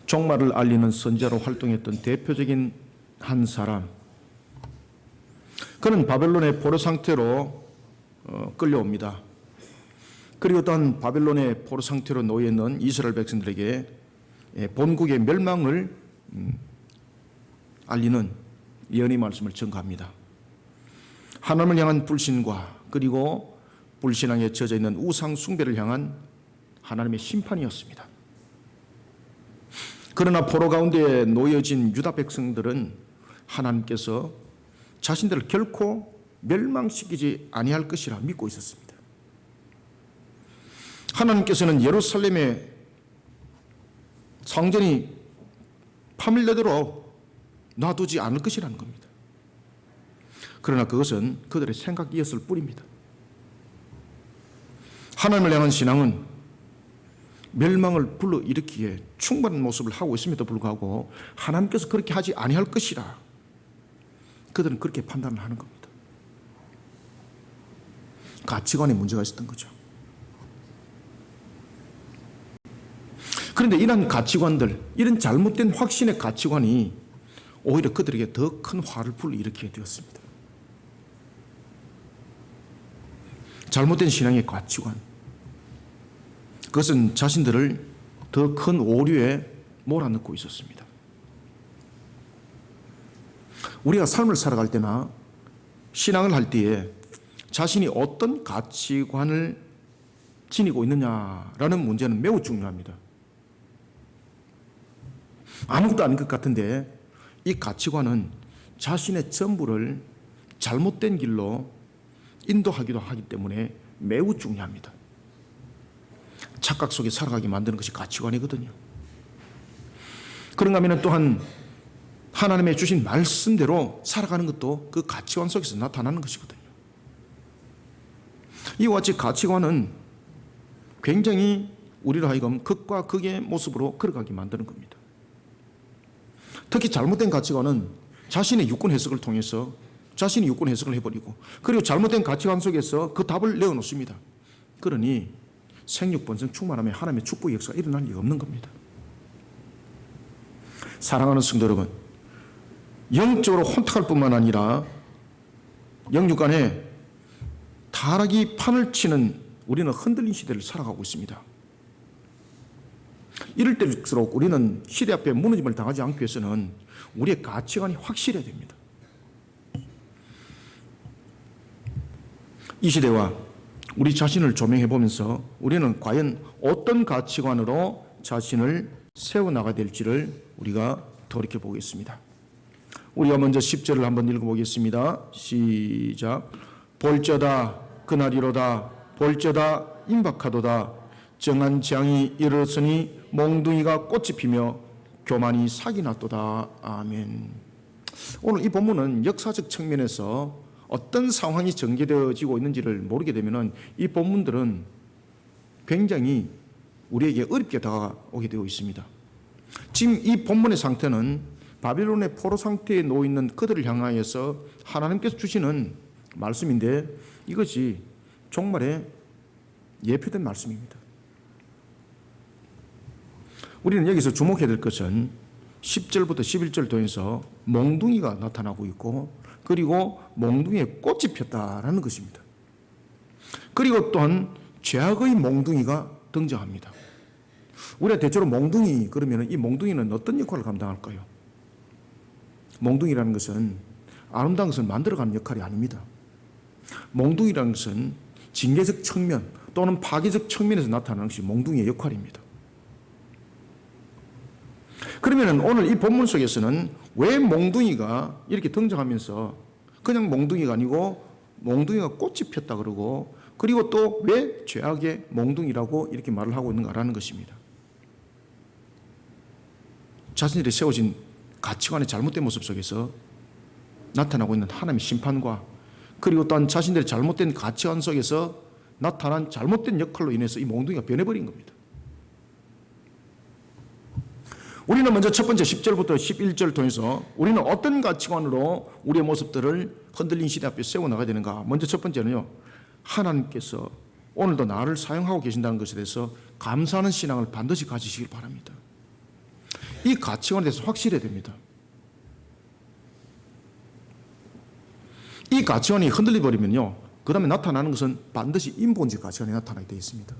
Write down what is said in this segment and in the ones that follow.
종말을 알리는 선지자로 활동했던 대표적인 한 사람. 그는 바벨론의 포로 상태로 끌려옵니다. 그리고 또한 바벨론의 포로 상태로 놓여 있는 이스라엘 백성들에게 본국의 멸망을 알리는 예언의 말씀을 전가합니다. 하나님을 향한 불신과 그리고 불신앙에 젖어 있는 우상 숭배를 향한 하나님의 심판이었습니다. 그러나 포로 가운데 놓여진 유다 백성들은 하나님께서 자신들을 결코 멸망시키지 아니할 것이라 믿고 있었습니다. 하나님께서는 예루살렘의 성전이 파멸되도록 놔두지 않을 것이라는 겁니다. 그러나 그것은 그들의 생각이었을 뿐입니다. 하나님을 향한 신앙은 멸망을 불러일으키기에 충분한 모습을 하고 있음에도 불구하고 하나님께서 그렇게 하지 아니할 것이라 그들은 그렇게 판단을 하는 겁니다. 가치관에 문제가 있었던 거죠. 그런데 이런 가치관들, 이런 잘못된 확신의 가치관이 오히려 그들에게 더 큰 화를 불러일으키게 되었습니다. 잘못된 신앙의 가치관, 그것은 자신들을 더 큰 오류에 몰아넣고 있었습니다. 우리가 삶을 살아갈 때나 신앙을 할 때에 자신이 어떤 가치관을 지니고 있느냐라는 문제는 매우 중요합니다. 아무것도 아닌 것 같은데 이 가치관은 자신의 전부를 잘못된 길로 인도하기도 하기 때문에 매우 중요합니다. 착각 속에 살아가게 만드는 것이 가치관이거든요. 그런가 하면 또한 하나님의 주신 말씀대로 살아가는 것도 그 가치관 속에서 나타나는 것이거든요. 이와 같이 가치관은 굉장히 우리로 하여금 극과 극의 모습으로 걸어가게 만드는 겁니다. 특히 잘못된 가치관은 자신의 유권 해석을 통해서 자신이 유권 해석을 해버리고 그리고 잘못된 가치관 속에서 그 답을 내어놓습니다. 그러니 생육번성 충만함에 하나님의 축복의 역사가 일어날 리가 없는 겁니다. 사랑하는 성도 여러분, 영적으로 혼탁할 뿐만 아니라 영육 간에 타락이 판을 치는 우리는 흔들린 시대를 살아가고 있습니다. 이럴 때일수록 우리는 시대 앞에 무너짐을 당하지 않기 위해서는 우리의 가치관이 확실해야 됩니다. 이 시대와 우리 자신을 조명해 보면서 우리는 과연 어떤 가치관으로 자신을 세워나가야 될지를 우리가 돌이켜 보겠습니다. 우리가 먼저 10절을 한번 읽어보겠습니다. 시작. 볼저다 그날이로다 볼저다 임박하도다 정한 재앙이 이르렀으니 몽둥이가 꽃이 피며 교만이 삭이 났도다. 아멘. 오늘 이 본문은 역사적 측면에서 어떤 상황이 전개되어지고 있는지를 모르게 되면 이 본문들은 굉장히 우리에게 어렵게 다가오게 되어 있습니다. 지금 이 본문의 상태는 바빌론의 포로 상태에 놓여 있는 그들을 향하여서 하나님께서 주시는 말씀인데 이것이 종말에 예표된 말씀입니다. 우리는 여기서 주목해야 될 것은 10절부터 11절 통해서 몽둥이가 나타나고 있고 그리고 몽둥이에 꽃이 폈다라는 것입니다. 그리고 또한 죄악의 몽둥이가 등장합니다. 우리가 대체로 몽둥이 그러면 이 몽둥이는 어떤 역할을 감당할까요? 몽둥이라는 것은 아름다운 것을 만들어가는 역할이 아닙니다. 몽둥이라는 것은 징계적 측면 또는 파괴적 측면에서 나타나는 것이 몽둥이의 역할입니다. 그러면 오늘 이 본문 속에서는 왜 몽둥이가 이렇게 등장하면서 그냥 몽둥이가 아니고 몽둥이가 꽃이 폈다 그러고 그리고 또 왜 죄악의 몽둥이라고 이렇게 말을 하고 있는가라는 것입니다. 자신들이 세워진 가치관의 잘못된 모습 속에서 나타나고 있는 하나님의 심판과 그리고 또한 자신들의 잘못된 가치관 속에서 나타난 잘못된 역할로 인해서 이 몽둥이가 변해버린 겁니다. 우리는 먼저 첫 번째 10절부터 11절 통해서 우리는 어떤 가치관으로 우리의 모습들을 흔들린 시대 앞에 세워나가야 되는가. 먼저 첫 번째는요, 하나님께서 오늘도 나를 사용하고 계신다는 것에 대해서 감사하는 신앙을 반드시 가지시길 바랍니다. 이 가치관에 대해서 확실해야 됩니다. 이 가치관이 흔들려 버리면요, 그 다음에 나타나는 것은 반드시 인본주의 가치관이 나타나게 되어 있습니다.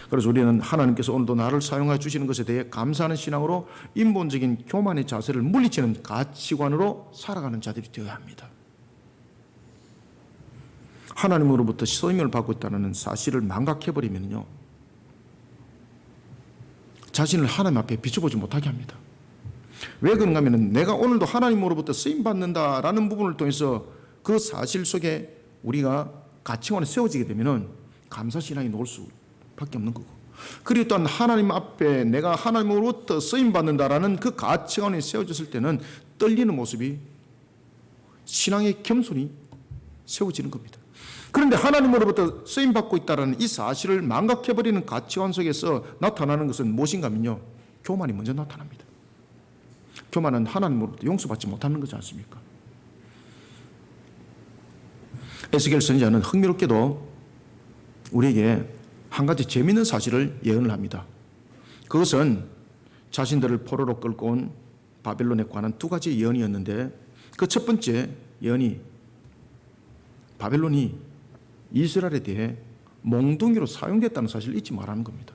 그래서 우리는 하나님께서 오늘도 나를 사용하여 주시는 것에 대해 감사하는 신앙으로 인본적인 교만의 자세를 물리치는 가치관으로 살아가는 자들이 되어야 합니다. 하나님으로부터 쓰임을 받고 있다는 사실을 망각해버리면요, 자신을 하나님 앞에 비춰보지 못하게 합니다. 왜 그런가 하면 내가 오늘도 하나님으로부터 쓰임받는다라는 부분을 통해서 그 사실 속에 우리가 가치관이 세워지게 되면 감사신앙이 놓을 수밖에 없는 거고, 그리고 또한 하나님 앞에 내가 하나님으로부터 쓰임받는다라는 그 가치관이 세워졌을 때는 떨리는 모습이, 신앙의 겸손이 세워지는 겁니다. 그런데 하나님으로부터 쓰임받고 있다는 이 사실을 망각해버리는 가치관 속에서 나타나는 것은 무엇인가 하면요, 교만이 먼저 나타납니다. 교만은 하나님으로부터 용서받지 못하는 거지 않습니까? 에스겔 선지자는 흥미롭게도 우리에게 한 가지 재미있는 사실을 예언을 합니다. 그것은 자신들을 포로로 끌고 온 바벨론에 관한 두 가지 예언이었는데, 그 첫 번째 예언이 바벨론이 이스라엘에 대해 몽둥이로 사용됐다는 사실을 잊지 말라는 겁니다.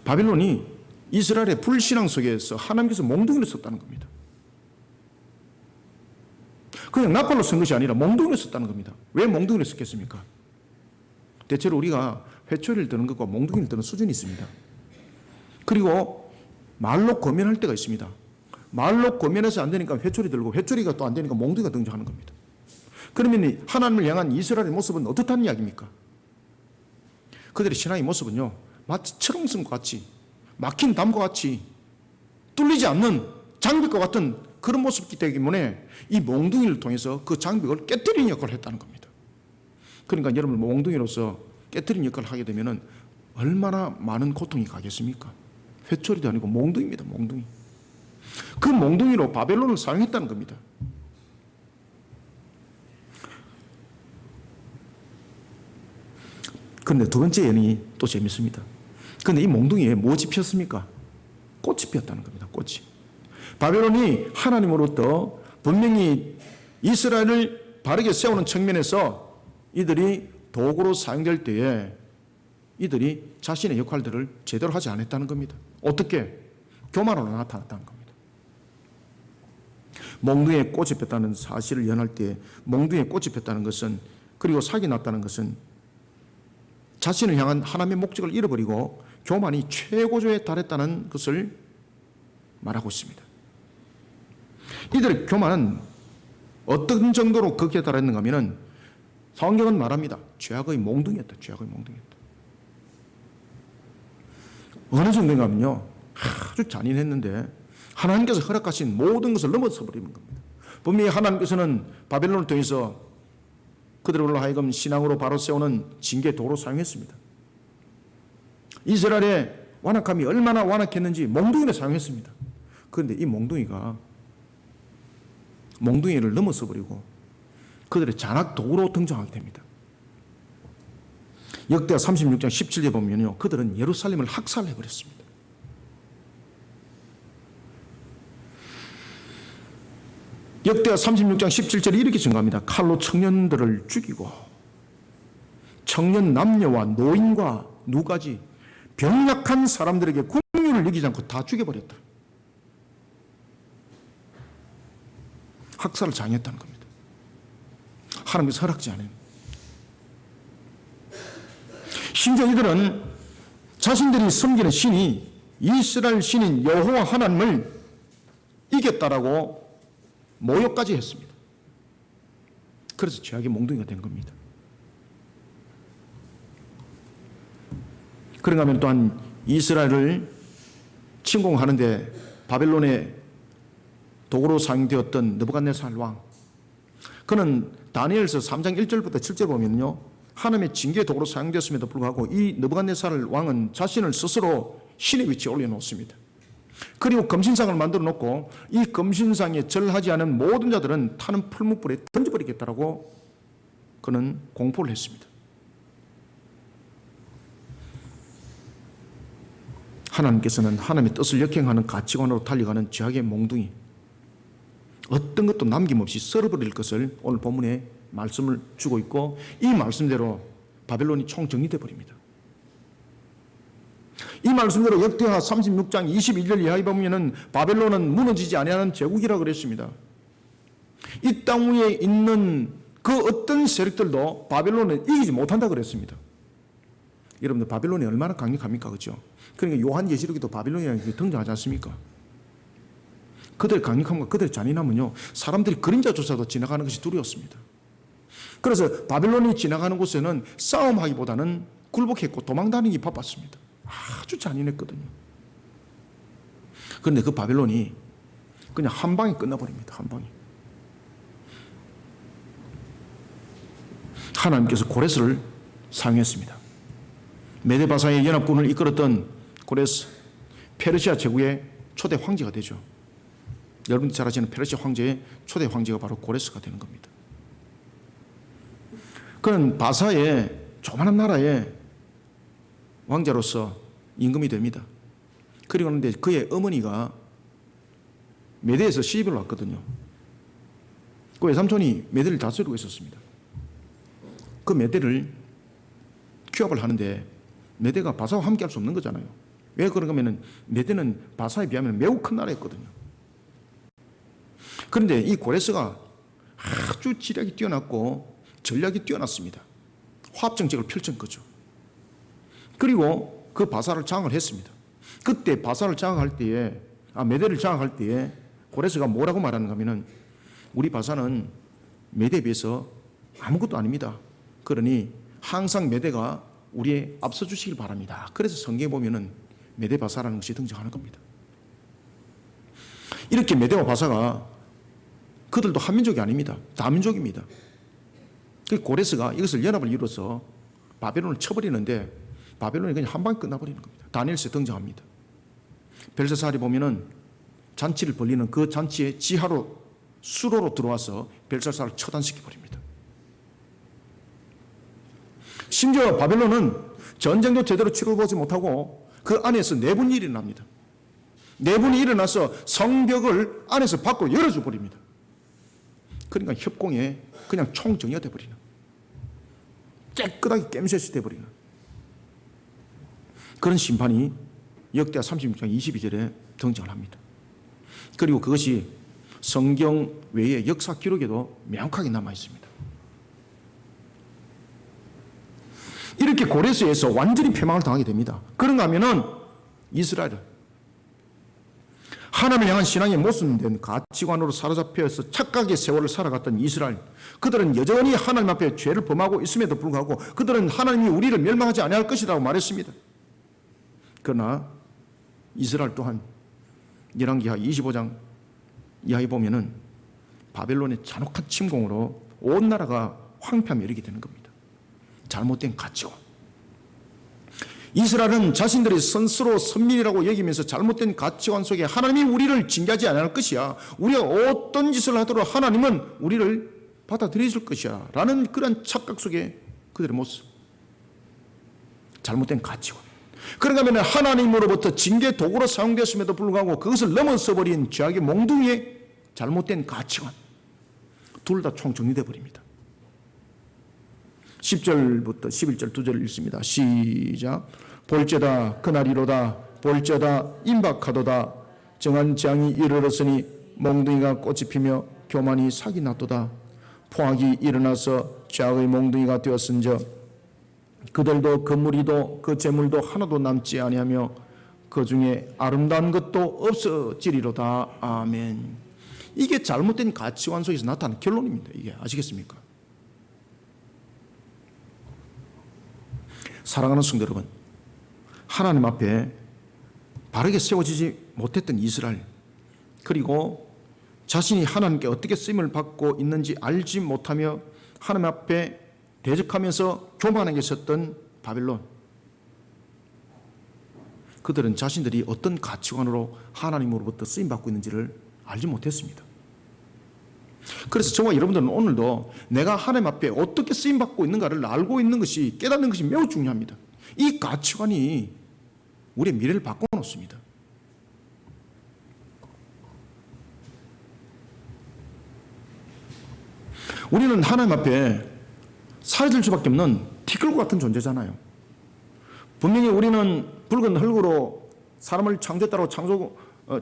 바벨론이 이스라엘의 불신앙 속에서 하나님께서 몽둥이를 썼다는 겁니다. 그냥 나팔로 쓴 것이 아니라 몽둥이를 썼다는 겁니다. 왜 몽둥이를 썼겠습니까? 대체로 우리가 회초리를 드는 것과 몽둥이를 드는 수준이 있습니다. 그리고 말로 권면할 때가 있습니다. 말로 권면해서 안 되니까 회초리 들고, 회초리가 또 안 되니까 몽둥이가 등장하는 겁니다. 그러면 하나님을 향한 이스라엘의 모습은 어떻다는 이야기입니까? 그들의 신앙의 모습은요, 마치 철옹성과 같이, 막힌 담과 같이 뚫리지 않는 장벽과 같은 그런 모습이기 때문에 이 몽둥이를 통해서 그 장벽을 깨뜨리는 역할을 했다는 겁니다. 그러니까 여러분, 몽둥이로서 깨뜨리는 역할을 하게 되면 얼마나 많은 고통이 가겠습니까? 회초리도 아니고 몽둥이입니다. 몽둥이. 그 몽둥이로 바벨론을 사용했다는 겁니다. 그런데 두 번째 예언이 또 재밌습니다. 그런데 이 몽둥이에 무엇이 피었습니까? 꽃이 피었다는 겁니다. 꽃이. 바벨론이 하나님으로부터 분명히 이스라엘을 바르게 세우는 측면에서 이들이 도구로 사용될 때에 이들이 자신의 역할들을 제대로 하지 않았다는 겁니다. 어떻게? 교만으로 나타났다는 겁니다. 몽둥이에 꽃이 폈다는 사실을 예언할 때, 몽둥이에 꽃이 폈다는 것은, 그리고 사기 났다는 것은 자신을 향한 하나님의 목적을 잃어버리고 교만이 최고조에 달했다는 것을 말하고 있습니다. 이들의 교만은 어떤 정도로 극에 달했는가 하면 성경은 말합니다. 죄악의 몽둥이였다. 죄악의 몽둥이였다. 어느 정도인가 하면요, 아주 잔인했는데 하나님께서 허락하신 모든 것을 넘어서 버리는 겁니다. 분명히 하나님께서는 바벨론을 통해서 그들로 하여금 신앙으로 바로 세우는 징계 도로 사용했습니다. 이스라엘의 완악함이 얼마나 완악했는지 몽둥이를 사용했습니다. 그런데 이 몽둥이를 넘어서 버리고 그들의 잔악 도구로 등장하게 됩니다. 역대하 36장 17절에 보면요, 그들은 예루살렘을 학살해버렸습니다. 역대하 36장 17절에 이렇게 증가합니다. 칼로 청년들을 죽이고 청년 남녀와 노인과 누가지 병약한 사람들에게 긍휼을 여기지 않고 다 죽여버렸다. 학살을 장했다는 겁니다. 하나님께서 허락지 않아요. 심지어 이들은 자신들이 섬기는 신이 이스라엘 신인 여호와 하나님을 이겼다라고 모욕까지 했습니다. 그래서 죄악의 몽둥이가 된 겁니다. 그런가 하면 또한 이스라엘을 침공하는데 바벨론의 도구로 사용되었던 느부갓네살 왕, 그는 다니엘서 3장 1절부터 7절 보면요, 하나님의 징계의 도구로 사용되었음에도 불구하고 이 느부갓네살 왕은 자신을 스스로 신의 위치에 올려놓습니다. 그리고 금신상을 만들어 놓고 이 금신상에 절하지 않은 모든 자들은 타는 풀무불에 던져버리겠다라고 그는 공포를 했습니다. 하나님께서는 하나님의 뜻을 역행하는 가치관으로 달려가는 죄악의 몽둥이, 어떤 것도 남김없이 썰어버릴 것을 오늘 본문에 말씀을 주고 있고, 이 말씀대로 바벨론이 총정리되어 버립니다. 이 말씀대로 역대하 36장 21절 이하에 보면은 바벨론은 무너지지 아니하는 제국이라고 그랬습니다. 이 땅 위에 있는 그 어떤 세력들도 바벨론은 이기지 못한다고 그랬습니다. 여러분들 바벨론이 얼마나 강력합니까? 그렇죠? 그러니까 요한계시록에도 바벨론이라는 게 등장하지 않습니까? 그들의 강력함과 그들의 잔인함은요, 사람들이 그림자조차도 지나가는 것이 두려웠습니다. 그래서 바벨론이 지나가는 곳에는 싸움하기보다는 굴복했고 도망다니기 바빴습니다. 아주 잔인했거든요. 그런데 그 바벨론이 그냥 한 방에 끝나버립니다. 한 방에. 하나님께서 고레스를 사용했습니다. 메데바사의 연합군을 이끌었던 고레스, 페르시아 제국의 초대 황제가 되죠. 여러분들 잘 아시는 페르시아 황제의 초대 황제가 바로 고레스가 되는 겁니다. 그는 바사의 조만한 나라의 왕자로서 임금이 됩니다. 그리고 그런데 그의 어머니가 메대에서 시집을 왔거든요. 그 외삼촌이 메대를 다스리고 있었습니다. 그 메대를 취업을 하는데 메대가 바사와 함께 할 수 없는 거잖아요. 왜 그런가 하면 메대는 바사에 비하면 매우 큰 나라였거든요. 그런데 이 고레스가 아주 지략이 뛰어났고 전략이 뛰어났습니다. 화합 정책을 펼친 거죠. 그리고 그 바사를 장악을 했습니다. 그때 바사를 장악할 때에, 메대를 장악할 때에 고레스가 뭐라고 말하는가 하면은, 우리 바사는 메대에 비해서 아무것도 아닙니다. 그러니 항상 메대가 우리에 앞서 주시길 바랍니다. 그래서 성경에 보면은 메대 바사라는 것이 등장하는 겁니다. 이렇게 메대와 바사가 그들도 한민족이 아닙니다. 다민족입니다. 그 고레스가 이것을 연합을 이루어서 바벨론을 쳐버리는데 바벨론이 그냥 한 방에 끝나버리는 겁니다. 다니엘서에 등장합니다. 벨사살이 보면은 잔치를 벌리는 그 잔치의 지하로 수로로 들어와서 벨사살을 처단시켜버립니다. 심지어 바벨론은 전쟁도 제대로 치러보지 못하고 그 안에서 내분이 일어납니다. 내분이 일어나서 성벽을 안에서 밖으로 열어줘 버립니다. 그러니까 협공에 그냥 총정리가 돼버리는, 깨끗하게 깸셋이 돼버리는 그런 심판이 역대하 36장 22절에 등장을 합니다. 그리고 그것이 성경 외의 역사 기록에도 명확하게 남아 있습니다. 이렇게 고레스에서 완전히 패망을 당하게 됩니다. 그런가 하면은 이스라엘은 하나님을 향한 신앙의 모순된 가치관으로 사로잡혀서 착각의 세월을 살아갔던 이스라엘, 그들은 여전히 하나님 앞에 죄를 범하고 있음에도 불구하고 그들은 하나님이 우리를 멸망하지 아니할 것이라고 말했습니다. 그러나 이스라엘 또한 열왕기하 25장 이하에 보면은 바벨론의 잔혹한 침공으로 온 나라가 황폐함에 이르게 되는 겁니다. 잘못된 가치관. 이스라엘은 자신들이 스스로 선민이라고 여기면서 잘못된 가치관 속에 하나님이 우리를 징계하지 않을 것이야, 우리가 어떤 짓을 하도록 하나님은 우리를 받아들여줄 것이야 라는 그런 착각 속에 그들의 모습, 잘못된 가치관. 그런가 하면 하나님으로부터 징계 도구로 사용되었음에도 불구하고 그것을 넘어서버린 죄악의 몽둥이의 잘못된 가치관, 둘 다 총정리되어 버립니다. 10절부터 11절 두 절을 읽습니다. 시작. 볼죄다 그날이로다, 볼죄다 임박하도다, 정한 재앙이 이르렀으니 몽둥이가 꽃이 피며 교만이 sak이 났도다. 포악이 일어나서 죄악의 몽둥이가 되었은즉 그들도 그 무리도 그 재물도 하나도 남지 아니하며 그 중에 아름다운 것도 없어지리로다. 아멘. 이게 잘못된 가치관 속에서 나타나는 결론입니다. 이게 아시겠습니까? 사랑하는 성도 여러분, 하나님 앞에 바르게 세워지지 못했던 이스라엘, 그리고 자신이 하나님께 어떻게 쓰임을 받고 있는지 알지 못하며 하나님 앞에 대적하면서 교만하게 섰던 바벨론, 그들은 자신들이 어떤 가치관으로 하나님으로부터 쓰임받고 있는지를 알지 못했습니다. 그래서 저와 여러분들은 오늘도 내가 하나님 앞에 어떻게 쓰임받고 있는가를 알고 있는 것이, 깨닫는 것이 매우 중요합니다. 이 가치관이 우리의 미래를 바꿔놓습니다. 우리는 하나님 앞에 사라질 수밖에 없는 티끌과 같은 존재잖아요. 분명히 우리는 붉은 흙으로 사람을 창조했다고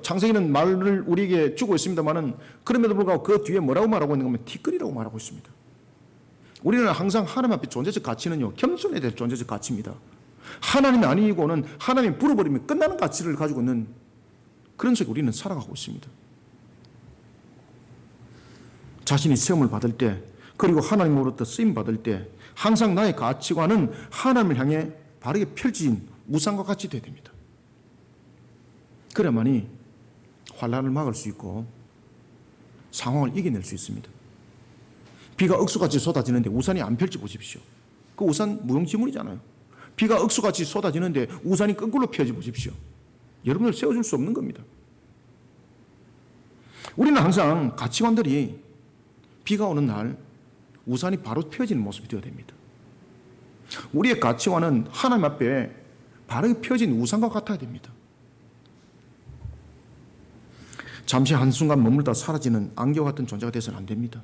창세기는 말을 우리에게 주고 있습니다만은, 그럼에도 불구하고 그 뒤에 뭐라고 말하고 있는 거면 티끌이라고 말하고 있습니다. 우리는 항상 하나님 앞에 존재적 가치는요, 겸손해야 될 존재적 가치입니다. 하나님이 아니고는 하나님이 불어버리면 끝나는 가치를 가지고 있는 그런 속에 우리는 살아가고 있습니다. 자신이 세움을 받을 때, 그리고 하나님으로부터 쓰임 받을 때 항상 나의 가치관은 하나님을 향해 바르게 펼쳐진 우상과 같이 되어야 됩니다. 그래야만이 환난을 막을 수 있고 상황을 이겨낼 수 있습니다. 비가 억수같이 쏟아지는데 우산이 안 펼쳐 보십시오. 그 우산 무용지물이잖아요. 비가 억수같이 쏟아지는데 우산이 거꾸로 펴져 보십시오. 여러분을 세워줄 수 없는 겁니다. 우리는 항상 가치관들이 비가 오는 날 우산이 바로 펴지는 모습이 되어야 됩니다. 우리의 가치관은 하나님 앞에 바르게 펴진 우산과 같아야 됩니다. 잠시 한순간 머물다 사라지는 안개와 같은 존재가 되어서는 안 됩니다.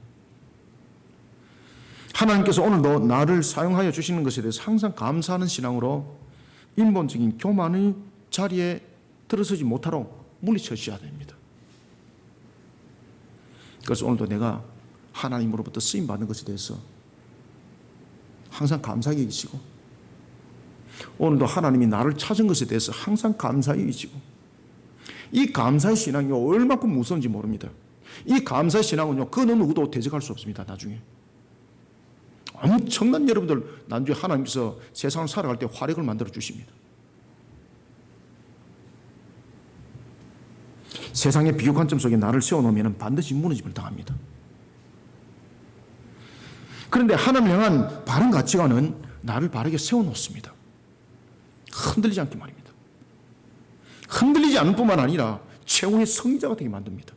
하나님께서 오늘도 나를 사용하여 주시는 것에 대해서 항상 감사하는 신앙으로 인본적인 교만의 자리에 들어서지 못하도록 물리쳐 주셔야 됩니다. 그래서 오늘도 내가 하나님으로부터 쓰임받는 것에 대해서 항상 감사하게 계시고, 오늘도 하나님이 나를 찾은 것에 대해서 항상 감사하게 계시고, 이 감사의 신앙이 얼마큼 무서운지 모릅니다. 이 감사의 신앙은요, 그 누구도 대적할 수 없습니다. 나중에 엄청난, 여러분들 나중에 하나님께서 세상을 살아갈 때 화력을 만들어 주십니다. 세상의 비교 관점 속에 나를 세워놓으면 반드시 무너짐을 당합니다. 그런데 하나님을 향한 바른 가치관은 나를 바르게 세워놓습니다. 흔들리지 않게 말입니다. 흔들리지 않을 뿐만 아니라 최후의 승리자가 되게 만듭니다.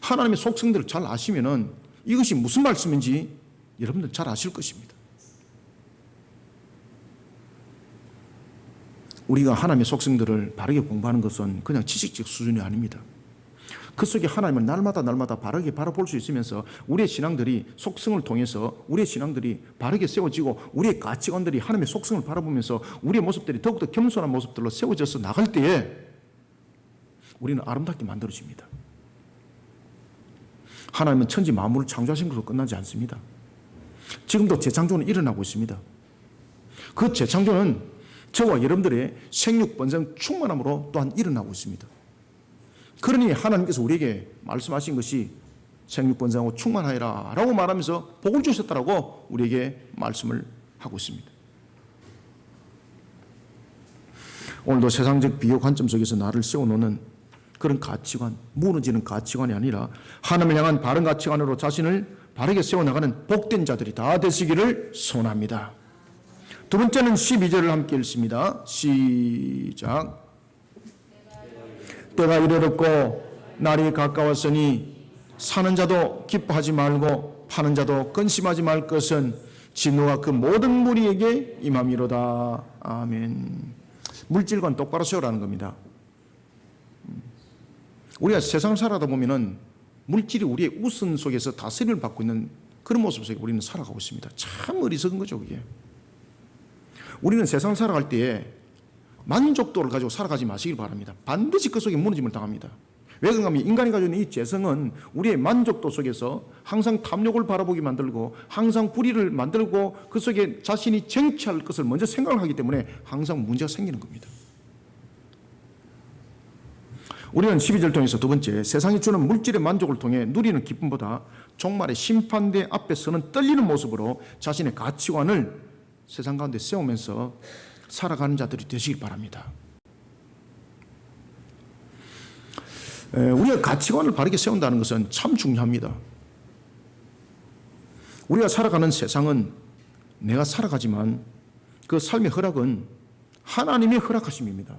하나님의 속성들을 잘 아시면은 이것이 무슨 말씀인지 여러분들 잘 아실 것입니다. 우리가 하나님의 속성들을 바르게 공부하는 것은 그냥 지식적 수준이 아닙니다. 그 속에 하나님을 날마다 바르게 바라볼 수 있으면서 우리의 신앙들이 속성을 통해서 우리의 신앙들이 바르게 세워지고, 우리의 가치관들이 하나님의 속성을 바라보면서 우리의 모습들이 더욱더 겸손한 모습들로 세워져서 나갈 때에 우리는 아름답게 만들어집니다. 하나님은 천지 만물을 창조하신 것으로 끝나지 않습니다. 지금도 재창조는 일어나고 있습니다. 그 재창조는 저와 여러분들의 생육 번성 충만함으로 또한 일어나고 있습니다. 그러니 하나님께서 우리에게 말씀하신 것이 생육 번성하고 충만하여라 라고 말하면서 복을 주셨다라고 우리에게 말씀을 하고 있습니다. 오늘도 세상적 비교 관점 속에서 나를 세워놓는 그런 가치관, 무너지는 가치관이 아니라 하나님을 향한 바른 가치관으로 자신을 바르게 세워나가는 복된 자들이 다 되시기를 소원합니다. 두 번째는 12절을 함께 읽습니다. 시작. 때가 이르렀고 날이 가까웠으니 사는 자도 기뻐하지 말고 파는 자도 근심하지 말 것은 진노가 그 모든 무리에게 임함이로다. 아멘. 물질관 똑바로 세우라는 겁니다. 우리가 세상을 살아다 보면은 물질이 우리의 우선 속에서 다스림을 받고 있는 그런 모습 속에 우리는 살아가고 있습니다. 참 어리석은 거죠, 그게. 우리는 세상을 살아갈 때에 만족도를 가지고 살아가지 마시길 바랍니다. 반드시 그 속에 무너짐을 당합니다. 왜 그런가 하면 인간이 가지고 있는 이 재성은 우리의 만족도 속에서 항상 탐욕을 바라보게 만들고 항상 불의를 만들고 그 속에 자신이 쟁취할 것을 먼저 생각을 하기 때문에 항상 문제가 생기는 겁니다. 우리는 12절 통해서 두 번째, 세상이 주는 물질의 만족을 통해 누리는 기쁨보다 종말의 심판대 앞에 서는 떨리는 모습으로 자신의 가치관을 세상 가운데 세우면서 살아가는 자들이 되시길 바랍니다. 우리가 가치관을 바르게 세운다는 것은 참 중요합니다. 우리가 살아가는 세상은 내가 살아가지만 그 삶의 허락은 하나님의 허락하심입니다.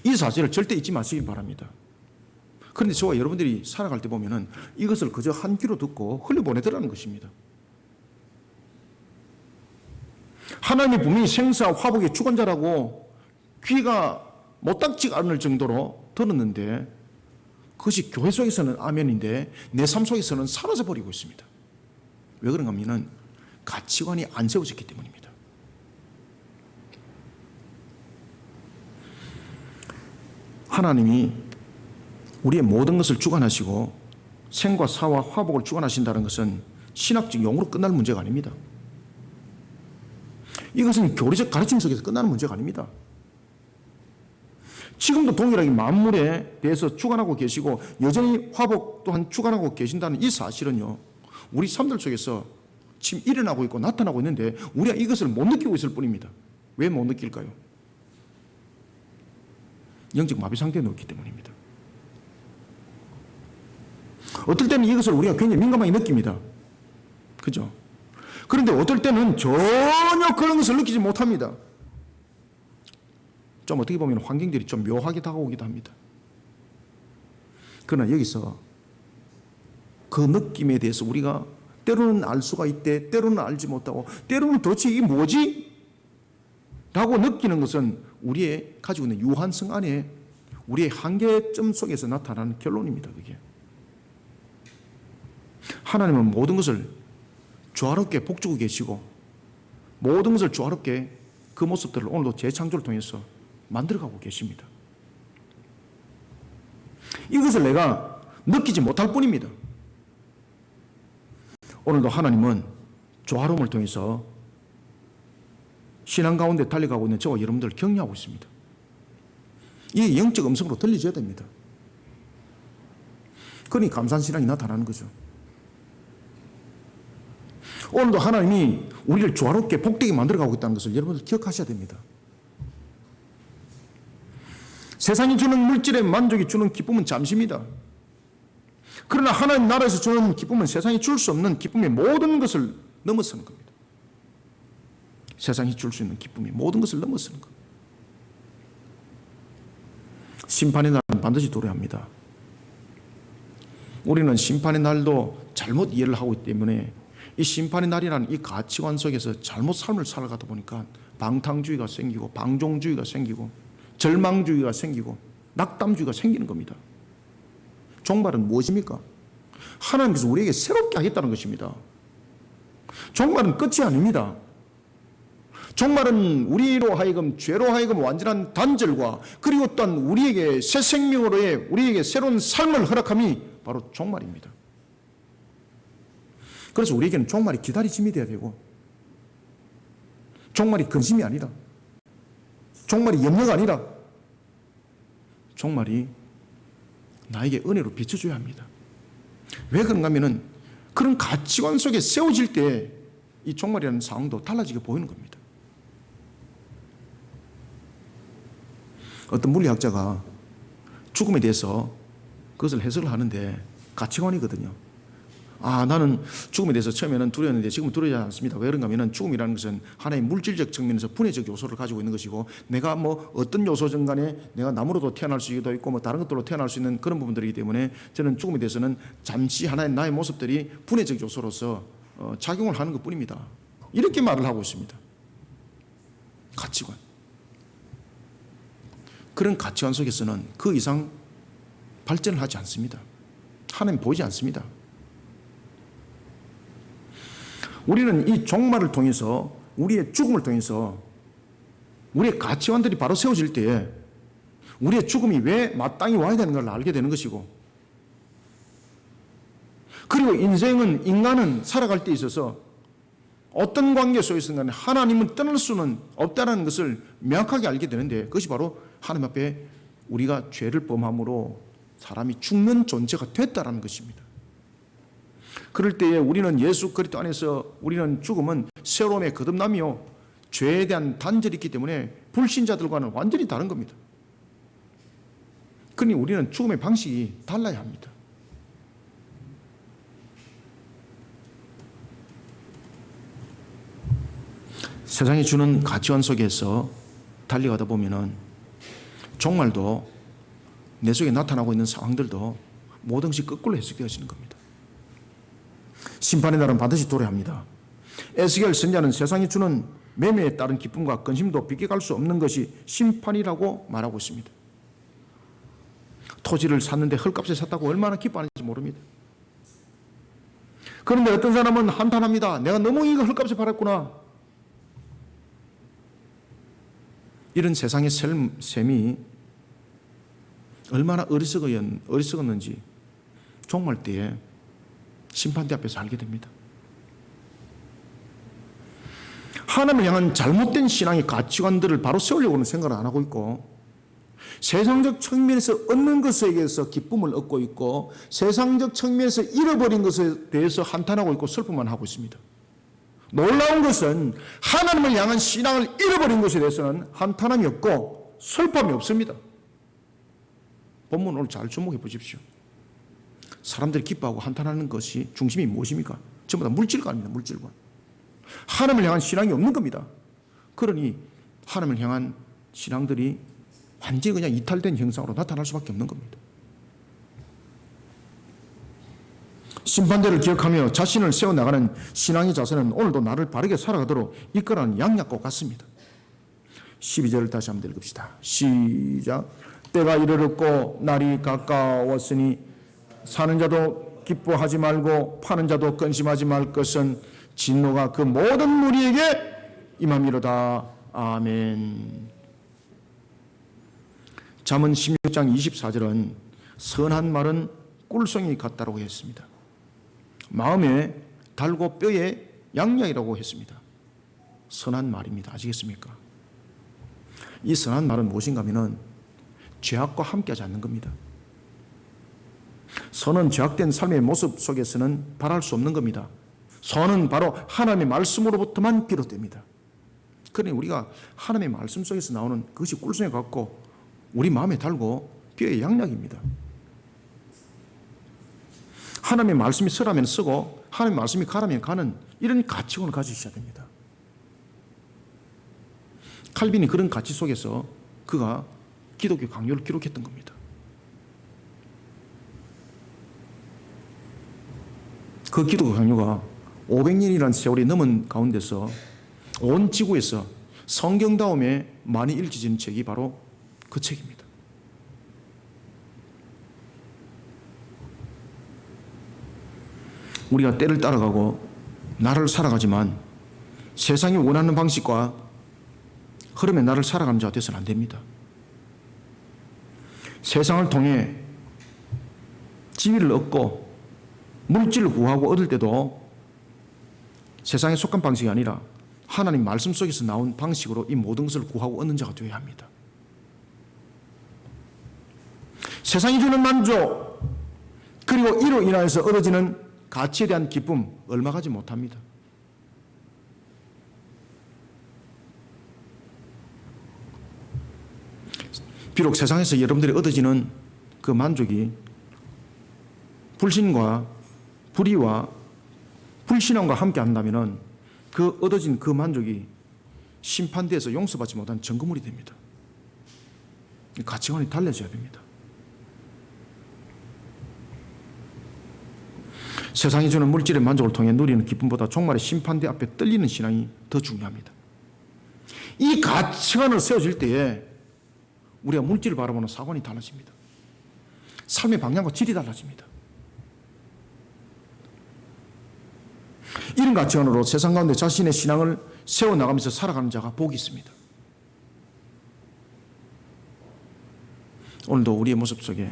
이 사실을 절대 잊지 마시길 바랍니다. 그런데 저와 여러분들이 살아갈 때 보면은 이것을 그저 한 귀로 듣고 흘려보내더라는 것입니다. 하나님이 분명히 생사 화복의 주관자라고 귀가 못닥지가 않을 정도로 들었는데 그것이 교회 속에서는 아멘인데 내 삶 속에서는 사라져버리고 있습니다. 왜 그런가 하면 가치관이 안 세워졌기 때문입니다. 하나님이 우리의 모든 것을 주관하시고 생과 사와 화복을 주관하신다는 것은 신학적 용어로 끝날 문제가 아닙니다. 이것은 교리적 가르침 속에서 끝나는 문제가 아닙니다. 지금도 동일하게 만물에 대해서 주관하고 계시고 여전히 화복 또한 주관하고 계신다는 이 사실은요, 우리 삶들 속에서 지금 일어나고 있고 나타나고 있는데 우리가 이것을 못 느끼고 있을 뿐입니다. 왜 못 느낄까요? 영적 마비 상태에 놓기 때문입니다. 어떨 때는 이것을 우리가 굉장히 민감하게 느낍니다. 그죠? 그런데 어떨 때는 전혀 그런 것을 느끼지 못합니다. 좀 어떻게 보면 환경들이 좀 묘하게 다가오기도 합니다. 그러나 여기서 그 느낌에 대해서 우리가 때로는 알 수가 있대, 때로는 알지 못하고, 때로는 도대체 이게 뭐지? 라고 느끼는 것은 우리의 가지고 있는 유한성 안에 우리의 한계점 속에서 나타나는 결론입니다. 그게. 하나님은 모든 것을 조화롭게 복주고 계시고 모든 것을 조화롭게 그 모습들을 오늘도 재창조를 통해서 만들어가고 계십니다. 이것을 내가 느끼지 못할 뿐입니다. 오늘도 하나님은 조화로움을 통해서 신앙 가운데 달려가고 있는 저와 여러분들을 격려하고 있습니다. 이게 영적 음성으로 들리셔야 됩니다. 그러니 감사한 신앙이 나타나는 거죠. 오늘도 하나님이 우리를 조화롭게 복되게 만들어가고 있다는 것을 여러분들 기억하셔야 됩니다. 세상이 주는 물질의 만족이 주는 기쁨은 잠시입니다. 그러나 하나님 나라에서 주는 기쁨은 세상이 줄 수 없는 기쁨의 모든 것을 넘어서는 겁니다. 세상이 줄 수 있는 기쁨의 모든 것을 넘어서는 겁니다. 심판의 날은 반드시 도래합니다. 우리는 심판의 날도 잘못 이해를 하고 있기 때문에 이 심판의 날이라는 이 가치관 속에서 잘못 삶을 살아가다 보니까 방탕주의가 생기고 방종주의가 생기고 절망주의가 생기고 낙담주의가 생기는 겁니다. 종말은 무엇입니까? 하나님께서 우리에게 새롭게 하겠다는 것입니다. 종말은 끝이 아닙니다. 종말은 우리로 하여금 죄로 하여금 완전한 단절과 그리고 또한 우리에게 새 생명으로의 우리에게 새로운 삶을 허락함이 바로 종말입니다. 그래서 우리에게는 종말이 기다리심이 되어야 되고 종말이 근심이 아니라 종말이 염려가 아니라 종말이 나에게 은혜로 비춰줘야 합니다. 왜 그런가 하면은 그런 가치관 속에 세워질 때 이 종말이라는 상황도 달라지게 보이는 겁니다. 어떤 물리학자가 죽음에 대해서 그것을 해석을 하는데 가치관이거든요. 나는 죽음에 대해서 처음에는 두려웠는데 지금은 두려워하지 않습니다. 왜 그런가 하면 죽음이라는 것은 하나의 물질적 측면에서 분해적 요소를 가지고 있는 것이고 내가 뭐 어떤 요소든 간에 내가 나무로도 태어날 수도 있고 뭐 다른 것들로 태어날 수 있는 그런 부분들이기 때문에 저는 죽음에 대해서는 잠시 하나의 나의 모습들이 분해적 요소로서 작용을 하는 것뿐입니다. 이렇게 말을 하고 있습니다. 가치관. 그런 가치관 속에서는 그 이상 발전을 하지 않습니다. 하나님 보이지 않습니다. 우리는 이 종말을 통해서 우리의 죽음을 통해서 우리의 가치관들이 바로 세워질 때에 우리의 죽음이 왜 마땅히 와야 되는 걸 알게 되는 것이고 그리고 인간은 살아갈 때 있어서 어떤 관계 속에서든 간에 하나님은 떠날 수는 없다는 것을 명확하게 알게 되는데 그것이 바로 하나님 앞에 우리가 죄를 범함으로 사람이 죽는 존재가 됐다는 것입니다. 그럴 때에 우리는 예수 그리스도 안에서 우리는 죽음은 새로움의 거듭남이요 죄에 대한 단절이 있기 때문에 불신자들과는 완전히 다른 겁니다. 그러니 우리는 죽음의 방식이 달라야 합니다. 세상이 주는 가치관 속에서 달려가다 보면은 종말도 내 속에 나타나고 있는 상황들도 모든 것이 거꾸로 해석되어지는 겁니다. 심판의 날은 반드시 도래합니다. 에스겔 선지자는 세상이 주는 매매에 따른 기쁨과 근심도 비껴갈 수 없는 것이 심판이라고 말하고 있습니다. 토지를 샀는데 헐값에 샀다고 얼마나 기뻐하는지 모릅니다. 그런데 어떤 사람은 한탄합니다. 내가 너무 이거 헐값에 팔았구나. 이런 세상의 셈이 얼마나 어리석었는지 종말 때에 심판대 앞에서 알게 됩니다. 하나님을 향한 잘못된 신앙의 가치관들을 바로 세우려고는 생각을 안 하고 있고, 세상적 측면에서 얻는 것에 대해서 기쁨을 얻고 있고, 세상적 측면에서 잃어버린 것에 대해서 한탄하고 있고 슬픔만 하고 있습니다. 놀라운 것은 하나님을 향한 신앙을 잃어버린 것에 대해서는 한탄함이 없고 슬픔이 없습니다. 본문 오늘 잘 주목해 보십시오. 사람들이 기뻐하고 한탄하는 것이 중심이 무엇입니까? 전부 다 물질관입니다. 물질관. 하나님을 향한 신앙이 없는 겁니다. 그러니 하나님을 향한 신앙들이 완전히 그냥 이탈된 형상으로 나타날 수밖에 없는 겁니다. 심판대를 기억하며 자신을 세워나가는 신앙의 자세는 오늘도 나를 바르게 살아가도록 이끌어가는 양약과 같습니다. 12절을 다시 한번 읽읍시다. 시작. 때가 이르렀고 날이 가까웠으니 사는 자도 기뻐하지 말고 파는 자도 근심하지 말 것은 진노가 그 모든 무리에게 임함이로다. 아멘. 잠언 16장 24절은 선한 말은 꿀송이 같다고 했습니다. 마음에 달고 뼈에 양약이라고 했습니다. 선한 말입니다. 아시겠습니까? 이 선한 말은 무엇인가 하면 죄악과 함께하지 않는 겁니다. 선은 죄악된 삶의 모습 속에서는 바랄 수 없는 겁니다. 선은 바로 하나님의 말씀으로부터만 비롯됩니다. 그러니 우리가 하나님의 말씀 속에서 나오는 그것이 꿀송이 같고 우리 마음에 달고 뼈에 양약입니다. 하나님의 말씀이 서라면 쓰고 하나님의 말씀이 가라면 가는 이런 가치관을 가지셔야 됩니다. 칼빈이 그런 가치 속에서 그가 기독교 강요를 기록했던 겁니다. 그 기독교 강요가 500년이라는 세월이 넘은 가운데서 온 지구에서 성경 다음에 많이 읽혀지는 책이 바로 그 책입니다. 우리가 때를 따라가고 나를 살아가지만 세상이 원하는 방식과 흐름에 나를 살아가는 자가 되어서는 안 됩니다. 세상을 통해 지위를 얻고 물질을 구하고 얻을 때도 세상에 속한 방식이 아니라 하나님 말씀 속에서 나온 방식으로 이 모든 것을 구하고 얻는 자가 되어야 합니다. 세상이 주는 만족 그리고 이로 인하여서 얻어지는 가치에 대한 기쁨 얼마 가지 못합니다. 비록 세상에서 여러분들이 얻어지는 그 만족이 불신과 불의와 불신앙과 함께 한다면 그 얻어진 그 만족이 심판대에서 용서받지 못한 증거물이 됩니다. 가치관이 달라져야 됩니다. 세상이 주는 물질의 만족을 통해 누리는 기쁨보다 종말의 심판대 앞에 떨리는 신앙이 더 중요합니다. 이 가치관을 세워질 때에 우리가 물질을 바라보는 사관이 달라집니다. 삶의 방향과 질이 달라집니다. 이런 가치관으로 세상 가운데 자신의 신앙을 세워나가면서 살아가는 자가 복이 있습니다. 오늘도 우리의 모습 속에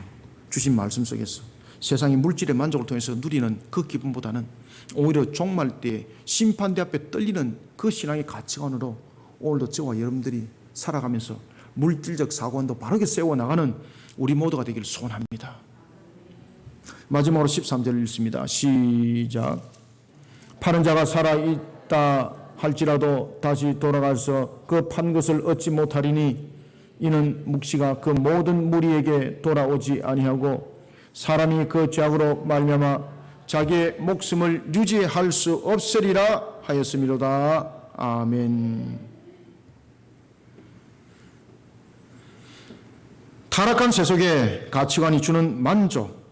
주신 말씀 속에서 세상의 물질의 만족을 통해서 누리는 그 기쁨보다는 오히려 종말 때 심판대 앞에 떨리는 그 신앙의 가치관으로 오늘도 저와 여러분들이 살아가면서 물질적 사고관도 바르게 세워나가는 우리 모두가 되기를 소원합니다. 마지막으로 13절 읽습니다. 시작. 파는 자가 살아있다 할지라도 다시 돌아가서 그 판 것을 얻지 못하리니 이는 묵시가 그 모든 무리에게 돌아오지 아니하고 사람이 그 죄악으로 말미암아 자기의 목숨을 유지할 수 없으리라 하였음이로다. 아멘. 타락한 세속의 가치관이 주는 만족,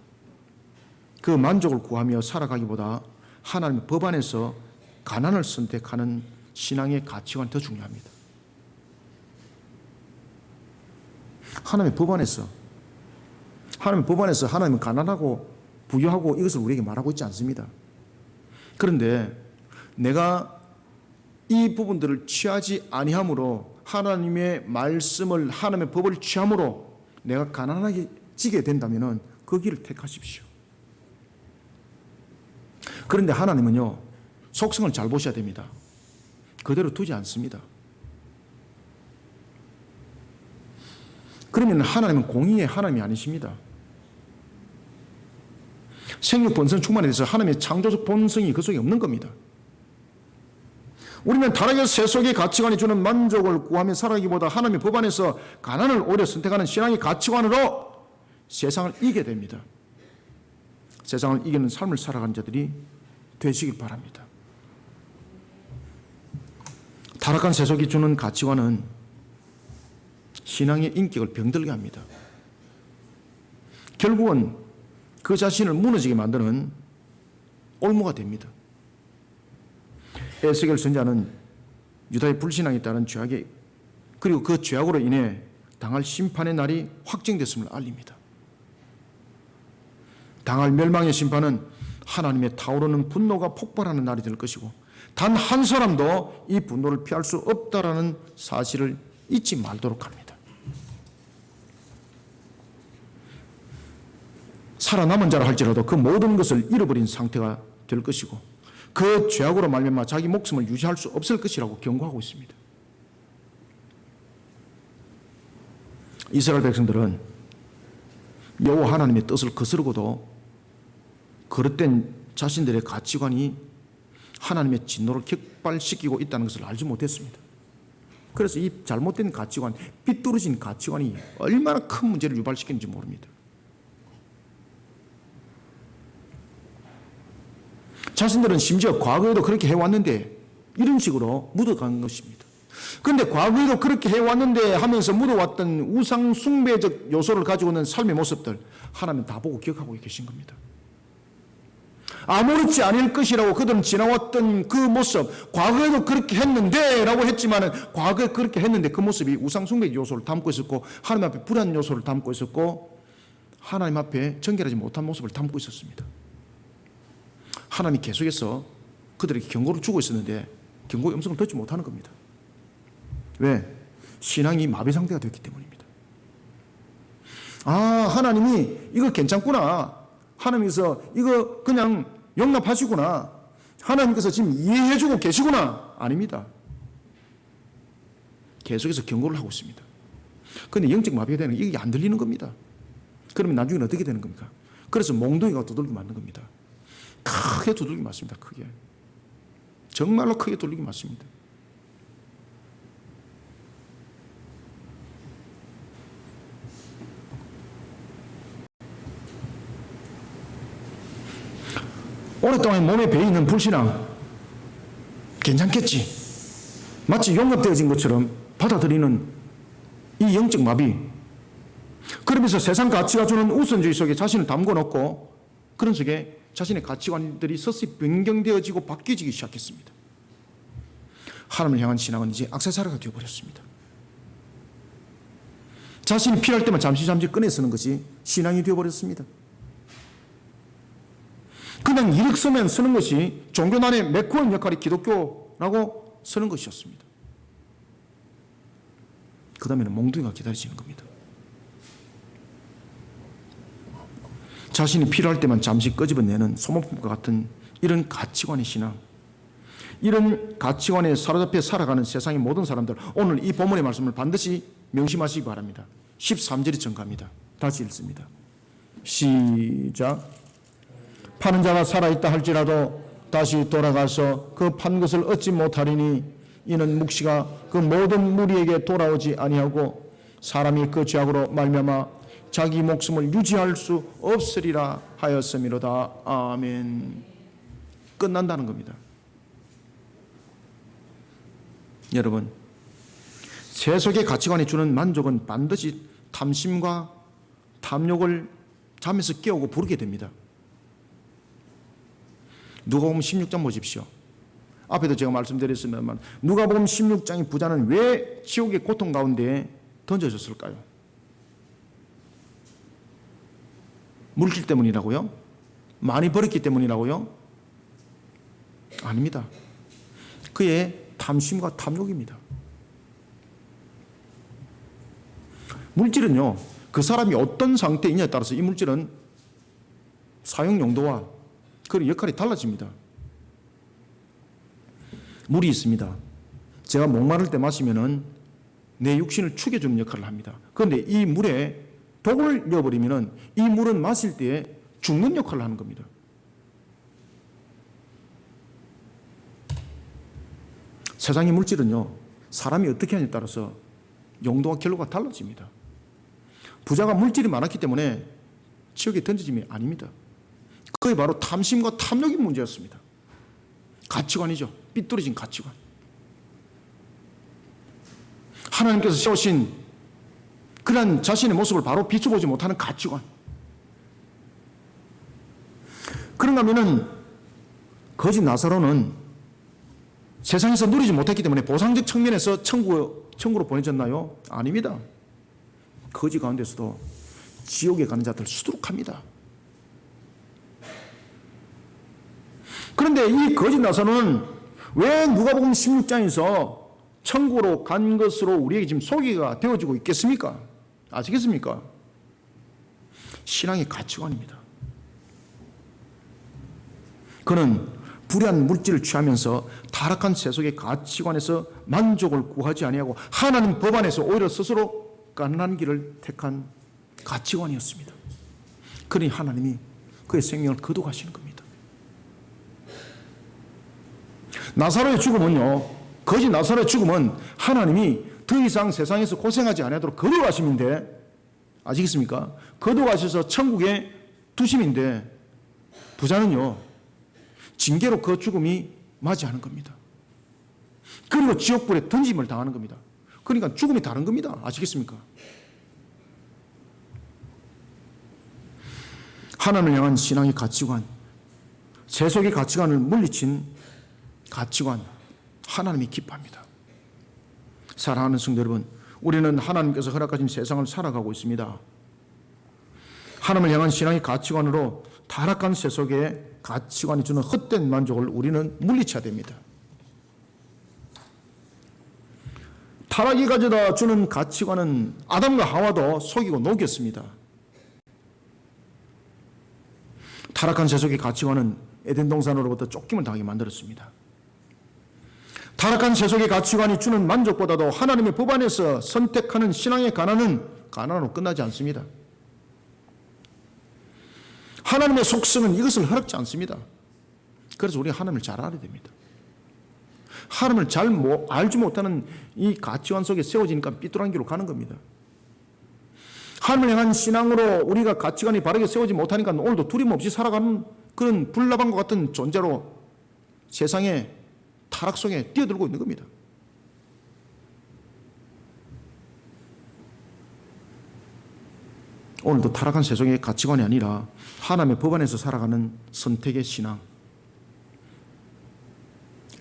그 만족을 구하며 살아가기보다 하나님의 법 안에서 가난을 선택하는 신앙의 가치관이 더 중요합니다. 하나님의 법안에서 하나님은 가난하고 부유하고 이것을 우리에게 말하고 있지 않습니다. 그런데 내가 이 부분들을 취하지 아니함으로 하나님의 말씀을 하나님의 법을 취함으로 내가 가난하게 지게 된다면 그 길을 택하십시오. 그런데 하나님은요, 속성을 잘 보셔야 됩니다. 그대로 두지 않습니다. 그러면 하나님은 공의의 하나님이 아니십니다. 생육 본성 충만에 대해서 하나님의 창조적 본성이 그 속에 없는 겁니다. 우리는 타락의 세속의 가치관이 주는 만족을 구하며 살아가기보다 하나님의 법 안에서 가난을 오히려 선택하는 신앙의 가치관으로 세상을 이기게 됩니다. 세상을 이기는 삶을 살아가는 자들이 되시길 바랍니다. 타락한 세속이 주는 가치관은 신앙의 인격을 병들게 합니다. 결국은 그 자신을 무너지게 만드는 올무가 됩니다. 에스겔 선지자는 유다의 불신앙에 따른 죄악에 그리고 그 죄악으로 인해 당할 심판의 날이 확정됐음을 알립니다. 당할 멸망의 심판은 하나님의 타오르는 분노가 폭발하는 날이 될 것이고 단 한 사람도 이 분노를 피할 수 없다라는 사실을 잊지 말도록 합니다. 살아남은 자라 할지라도 그 모든 것을 잃어버린 상태가 될 것이고 그 죄악으로 말미암아 자기 목숨을 유지할 수 없을 것이라고 경고하고 있습니다. 이스라엘 백성들은 여호와 하나님의 뜻을 거스르고도 그릇된 자신들의 가치관이 하나님의 진노를 격발시키고 있다는 것을 알지 못했습니다. 그래서 이 잘못된 가치관, 삐뚤어진 가치관이 얼마나 큰 문제를 유발시키는지 모릅니다. 자신들은 심지어 과거에도 그렇게 해왔는데 이런 식으로 묻어간 것입니다. 그런데 과거에도 그렇게 해왔는데 하면서 묻어왔던 우상 숭배적 요소를 가지고 있는 삶의 모습들 하나님 다 보고 기억하고 계신 겁니다. 아무렇지 않을 것이라고 그들은 지나왔던 그 모습, 과거에도 그렇게 했는데 라고 했지만 과거에 그렇게 했는데 그 모습이 우상 숭배적 요소를 담고 있었고 하나님 앞에 불의한 요소를 담고 있었고 하나님 앞에 정결하지 못한 모습을 담고 있었습니다. 하나님이 계속해서 그들에게 경고를 주고 있었는데 경고의 음성을 듣지 못하는 겁니다. 왜? 신앙이 마비 상태가 됐기 때문입니다. 아, 하나님이 이거 괜찮구나. 하나님께서 이거 그냥 용납하시구나. 하나님께서 지금 이해해주고 계시구나. 아닙니다. 계속해서 경고를 하고 있습니다. 그런데 영적 마비가 되는 게 이게 안 들리는 겁니다. 그러면 나중에는 어떻게 되는 겁니까? 그래서 몽둥이가 두들겨 맞는 겁니다. 크게 두들겨 맞습니다. 크게. 정말로 크게 두들겨 맞습니다. 오랫동안 몸에 배이는 불신앙 괜찮겠지. 마치 용납되어진 것처럼 받아들이는 이 영적 마비. 그러면서 세상 가치가 주는 우선주의 속에 자신을 담궈 놓고 그런 속에 자신의 가치관들이 서서히 변경되어지고 바뀌어지기 시작했습니다. 하나님을 향한 신앙은 이제 액세서리가 되어버렸습니다. 자신이 필요할 때만 잠시 꺼내 쓰는 것이 신앙이 되어버렸습니다. 그냥 이력 쓰면 쓰는 것이 종교난의 매코한 역할이 기독교라고 쓰는 것이었습니다. 그 다음에는 몽둥이가 기다리시는 겁니다. 자신이 필요할 때만 잠시 끄집어내는 소모품과 같은 이런 가치관의 신앙, 이런 가치관에 사로잡혀 살아가는 세상의 모든 사람들, 오늘 이 본문의 말씀을 반드시 명심하시기 바랍니다. 13절이 정갑니다. 다시 읽습니다. 시작. 파는 자가 살아있다 할지라도 다시 돌아가서 그 판 것을 얻지 못하리니 이는 묵시가 그 모든 무리에게 돌아오지 아니하고 사람이 그 죄악으로 말미암아 자기 목숨을 유지할 수 없으리라 하였음이로다. 아멘. 끝난다는 겁니다. 여러분, 세속의 가치관이 주는 만족은 반드시 탐심과 탐욕을 잠에서 깨우고 부르게 됩니다. 누가복음 16장 보십시오. 앞에도 제가 말씀드렸습니다만 누가복음 16장의 부자는 왜 지옥의 고통 가운데 던져졌을까요? 물질 때문이라고요? 많이 벌었기 때문이라고요? 아닙니다. 그의 탐심과 탐욕입니다. 물질은요, 그 사람이 어떤 상태에 있냐에 따라서 이 물질은 사용 용도와 그 역할이 달라집니다. 물이 있습니다. 제가 목마를 때 마시면은 내 육신을 축여주는 역할을 합니다. 그런데 이 물에 독을 넣어버리면은 이 물은 마실 때 죽는 역할을 하는 겁니다. 세상의 물질은요, 사람이 어떻게 하냐에 따라서 용도와 결과가 달라집니다. 부자가 물질이 많았기 때문에 지옥에 던져짐이 아닙니다. 그게 바로 탐심과 탐욕의 문제였습니다. 가치관이죠. 삐뚤어진 가치관. 하나님께서 세우신 그런 자신의 모습을 바로 비춰보지 못하는 가치관. 그런가 하면은 거짓 나사로는 세상에서 누리지 못했기 때문에 보상적 측면에서 천국으로 보내졌나요? 아닙니다. 거지 가운데서도 지옥에 가는 자들 수두룩합니다. 그런데 이 거짓 나사로는 왜 누가복음 16장에서 천국으로 간 것으로 우리에게 지금 소개가 되어지고 있겠습니까? 아시겠습니까? 신앙의 가치관입니다. 그는 불의한 물질을 취하면서 타락한 세속의 가치관에서 만족을 구하지 아니하고 하나님 법 안에서 오히려 스스로 가난한 길을 택한 가치관이었습니다. 그러니 하나님이 그의 생명을 거둬가시는 겁니다. 나사로의 죽음은요, 거짓 나사로의 죽음은 하나님이 더 이상 세상에서 고생하지 않도록 거둬가심인데, 아시겠습니까? 거둬가셔서 천국에 두심인데, 부자는요, 징계로 그 죽음이 맞이하는 겁니다. 그리고 지옥불에 던짐을 당하는 겁니다. 그러니까 죽음이 다른 겁니다. 아시겠습니까? 하나님을 향한 신앙의 가치관, 세속의 가치관을 물리친 가치관, 하나님이 기뻐합니다. 사랑하는 성도 여러분, 우리는 하나님께서 허락하신 세상을 살아가고 있습니다. 하나님을 향한 신앙의 가치관으로 타락한 세속의 가치관이 주는 헛된 만족을 우리는 물리쳐야 됩니다. 타락이 가져다 주는 가치관은 아담과 하와도 속이고 녹였습니다. 타락한 세속의 가치관은 에덴 동산으로부터 쫓김을 당하게 만들었습니다. 타락한 세속의 가치관이 주는 만족보다도 하나님의 법 안에서 선택하는 신앙의 가난은 가난으로 끝나지 않습니다. 하나님의 속성은 이것을 허락지 않습니다. 그래서 우리가 하나님을 잘 알아야 됩니다. 하나님을 잘 알지 못하는 이 가치관 속에 세워지니까 삐뚤한 길로 가는 겁니다. 하나님을 향한 신앙으로 우리가 가치관이 바르게 세워지지 못하니까 오늘도 두림없이 살아가는 그런 불나방과 같은 존재로 세상의 타락 속에 뛰어들고 있는 겁니다. 오늘도 타락한 세상의 가치관이 아니라 하나님의 법 안에서 살아가는 선택의 신앙.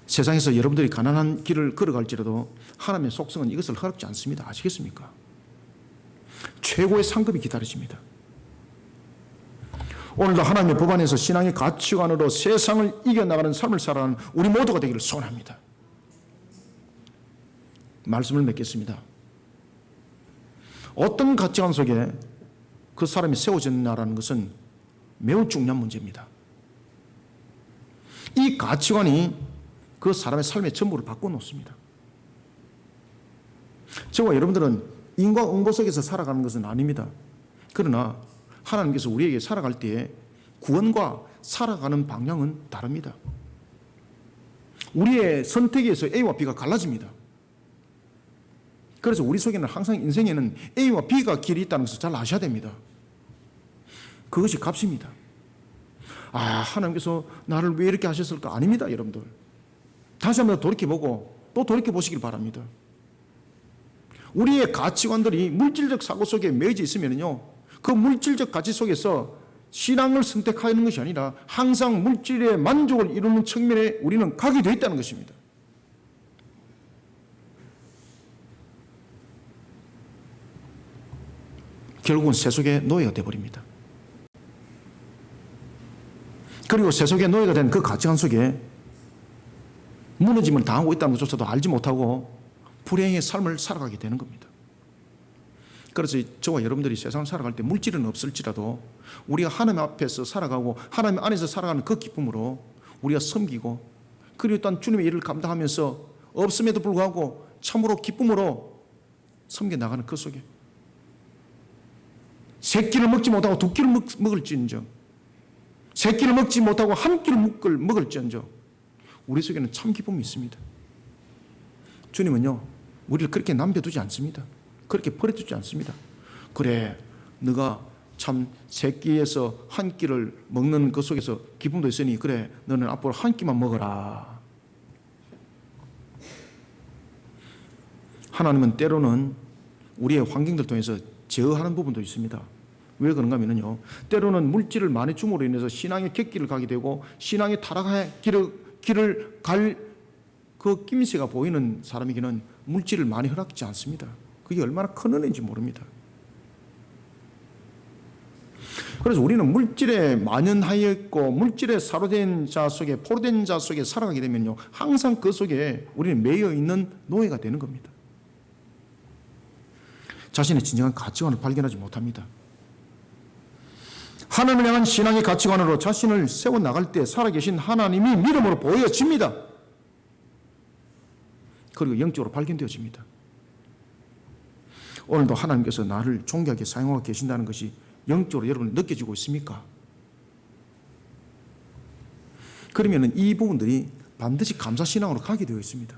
세상에서 여러분들이 가난한 길을 걸어갈지라도 하나님의 속성은 이것을 허락지 않습니다. 아시겠습니까? 최고의 상급이 기다리십니다. 오늘도 하나님의 법 안에서 신앙의 가치관으로 세상을 이겨나가는 삶을 살아가는 우리 모두가 되기를 소원합니다. 말씀을 맺겠습니다. 어떤 가치관 속에 그 사람이 세워졌나라는 것은 매우 중요한 문제입니다. 이 가치관이 그 사람의 삶의 전부를 바꿔놓습니다. 저와 여러분들은 인과응보 속에서 살아가는 것은 아닙니다. 그러나 하나님께서 우리에게 살아갈 때에 구원과 살아가는 방향은 다릅니다. 우리의 선택에서 A와 B가 갈라집니다. 그래서 우리 속에는 항상 인생에는 A와 B가 길이 있다는 것을 잘 아셔야 됩니다. 그것이 값입니다. 하나님께서 나를 왜 이렇게 하셨을까? 아닙니다, 여러분들. 다시 한번 돌이켜보고 또 돌이켜보시길 바랍니다. 우리의 가치관들이 물질적 사고 속에 매여져 있으면요, 그 물질적 가치 속에서 신앙을 선택하는 것이 아니라 항상 물질의 만족을 이루는 측면에 우리는 가게 되어 있다는 것입니다. 결국은 세속의 노예가 되어버립니다. 그리고 세속의 노예가 된 그 가치관 속에 무너짐을 당하고 있다는 것조차도 알지 못하고 불행의 삶을 살아가게 되는 겁니다. 그래서 저와 여러분들이 세상을 살아갈 때 물질은 없을지라도 우리가 하나님 앞에서 살아가고 하나님 안에서 살아가는 그 기쁨으로 우리가 섬기고 그리고 또한 주님의 일을 감당하면서 없음에도 불구하고 참으로 기쁨으로 섬겨 나가는 그 속에 세 끼를 먹지 못하고 두 끼를 먹을지언정 세 끼를 먹지 못하고 한 끼를 먹을지언정 우리 속에는 참 기쁨이 있습니다. 주님은요 우리를 그렇게 남겨두지 않습니다. 그렇게 버려두지 않습니다. 그래 너가 참 세 끼에서 한 끼를 먹는 그 속에서 기쁨도 있으니 그래 너는 앞으로 한 끼만 먹어라. 하나님은 때로는 우리의 환경들 통해서 제어하는 부분도 있습니다. 왜 그런가 하면요 때로는 물질을 많이 줌으로 인해서 신앙의 객길을 가게 되고 신앙의 타락의 길을 갈 그 낌새가 보이는 사람에게는 물질을 많이 허락지 않습니다. 그게 얼마나 큰 은혜인지 모릅니다. 그래서 우리는 물질에 만연하여 있고 물질에 사로된 자 속에 포로된 자 속에 살아가게 되면요 항상 그 속에 우리는 매여 있는 노예가 되는 겁니다. 자신의 진정한 가치관을 발견하지 못합니다. 하나님을 향한 신앙의 가치관으로 자신을 세워나갈 때 살아계신 하나님이 믿음으로 보여집니다. 그리고 영적으로 발견되어집니다. 오늘도 하나님께서 나를 존귀하게 사용하고 계신다는 것이 영적으로 여러분 느껴지고 있습니까? 그러면 이 부분들이 반드시 감사신앙으로 가게 되어 있습니다.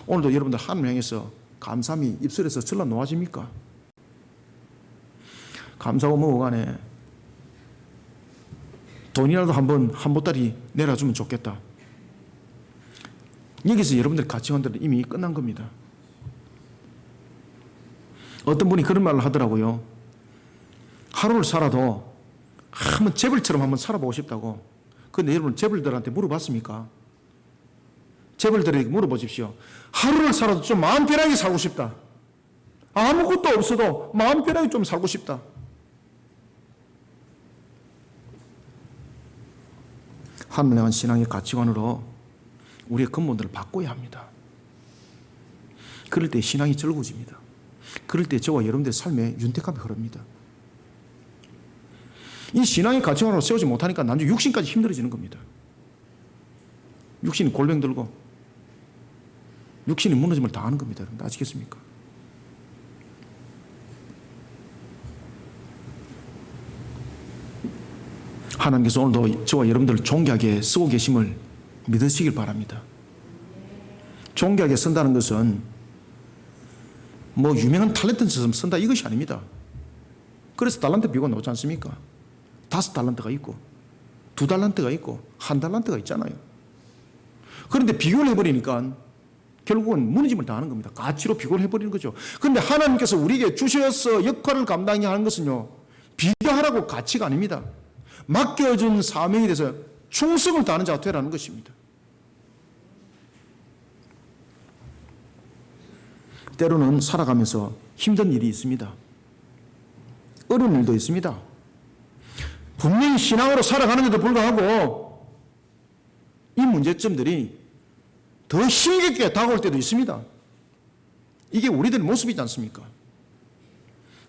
오늘도 여러분들 하나님을 향해서 감사함이 입술에서 절로 놓아집니까? 감사하고 뭐고 간에 돈이라도 한 보따리 내려주면 좋겠다. 여기서 여러분들 가치관들은 이미 끝난 겁니다. 어떤 분이 그런 말을 하더라고요. 하루를 살아도 한번 재벌처럼 한번 살아보고 싶다고. 그런데 여러분 재벌들한테 물어봤습니까? 재벌들에게 물어보십시오. 하루를 살아도 좀 마음 편하게 살고 싶다. 아무것도 없어도 마음 편하게 좀 살고 싶다. 하나님을 향한 신앙의 가치관으로 우리의 근본들을 바꿔야 합니다. 그럴 때 신앙이 즐거워집니다. 그럴 때 저와 여러분들의 삶에 윤택함이 흐릅니다. 이 신앙의 가치관으로 세우지 못하니까 나중에 육신까지 힘들어지는 겁니다. 육신이 골병 들고 육신이 무너짐을 당하는 겁니다. 여러분 아시겠습니까? 하나님께서 오늘도 저와 여러분들을 존귀하게 쓰고 계심을 믿으시길 바랍니다. 존귀하게 쓴다는 것은 뭐 유명한 탤런트처럼 쓴다 이것이 아닙니다. 그래서 달란트 비유가 나오지 않습니까? 5달란트가 있고 2달란트가 있고 1달란트가 있잖아요. 그런데 비교를 해버리니까 결국은 무너짐을 당하는 겁니다. 가치로 비교를 해버리는 거죠. 그런데 하나님께서 우리에게 주셔서 역할을 감당해야 하는 것은요 비교하라고 가치가 아닙니다. 맡겨준 사명에 대해서 충성을 다하는 자가 되라는 것입니다. 때로는 살아가면서 힘든 일이 있습니다. 어려운 일도 있습니다. 분명히 신앙으로 살아가는데도 불구하고 이 문제점들이 더 힘겹게 다가올 때도 있습니다. 이게 우리들의 모습이지 않습니까?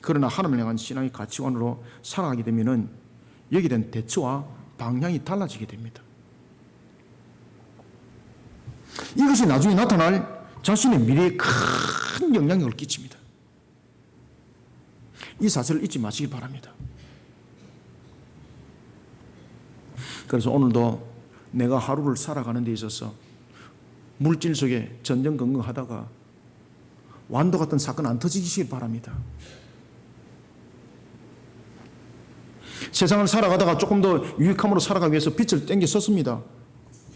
그러나 하나님을 향한 신앙의 가치관으로 살아가게 되면은 여기에 대한 대처와 방향이 달라지게 됩니다. 이것이 나중에 나타날 자신의 미래에 큰 영향력을 끼칩니다. 이 사실을 잊지 마시길 바랍니다. 그래서 오늘도 내가 하루를 살아가는 데 있어서 물질 속에 전전긍긍하다가 완도 같은 사건 안 터지시길 바랍니다. 세상을 살아가다가 조금 더 유익함으로 살아가기 위해서 빚을 땡겨 썼습니다.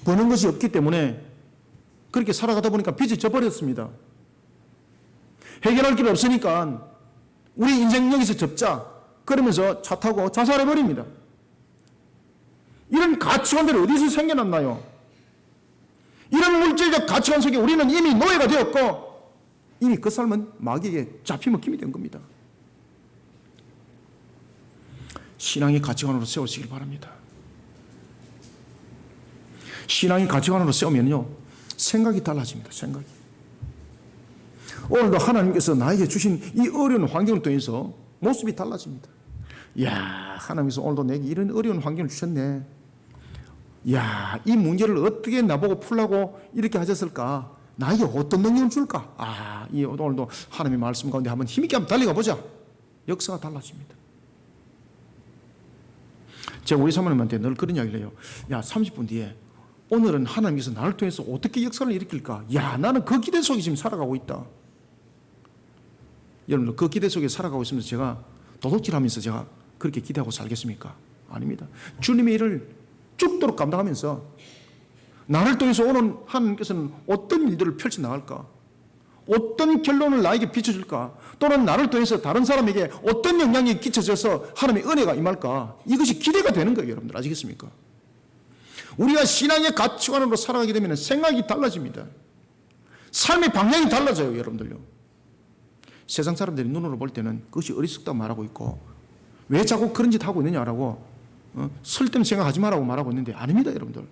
버는 것이 없기 때문에 그렇게 살아가다 보니까 빚이 져버렸습니다. 해결할 길 없으니까 우리 인생 여기서 접자. 그러면서 차 타고 자살해버립니다. 이런 가치관들이 어디서 생겨났나요? 이런 물질적 가치관 속에 우리는 이미 노예가 되었고 이미 그 삶은 마귀에게 잡혀먹힘이 된 겁니다. 신앙의 가치관으로 세우시길 바랍니다. 신앙의 가치관으로 세우면요 생각이 달라집니다. 생각이. 오늘도 하나님께서 나에게 주신 이 어려운 환경을 통해서 모습이 달라집니다. 이야, 하나님께서 오늘도 내게 이런 어려운 환경을 주셨네. 이야, 이 문제를 어떻게 나보고 풀라고 이렇게 하셨을까? 나에게 어떤 능력을 줄까? 이 오늘도 하나님의 말씀 가운데 한번 힘있게 한번 달려가 보자. 역사가 달라집니다. 제가 우리 사모님한테 늘 그런 이야기를 해요. 야, 30분 뒤에 오늘은 하나님께서 나를 통해서 어떻게 역사를 일으킬까? 야, 나는 그 기대 속에 지금 살아가고 있다. 여러분들 그 기대 속에 살아가고 있으면서 제가 도둑질하면서 제가 그렇게 기대하고 살겠습니까? 아닙니다. 주님의 일을 죽도록 감당하면서 나를 통해서 오늘 하나님께서는 어떤 일들을 펼쳐나갈까? 어떤 결론을 나에게 비춰줄까? 또는 나를 통해서 다른 사람에게 어떤 영향이 끼쳐져서 하나님의 은혜가 임할까? 이것이 기대가 되는 거예요. 여러분들 아시겠습니까? 우리가 신앙의 가치관으로 살아가게 되면 생각이 달라집니다. 삶의 방향이 달라져요. 여러분들요. 세상 사람들이 눈으로 볼 때는 그것이 어리석다고 말하고 있고 왜 자꾸 그런 짓 하고 있느냐라고 쓸데없는 생각하지 말라고 말하고 있는데 아닙니다. 여러분들.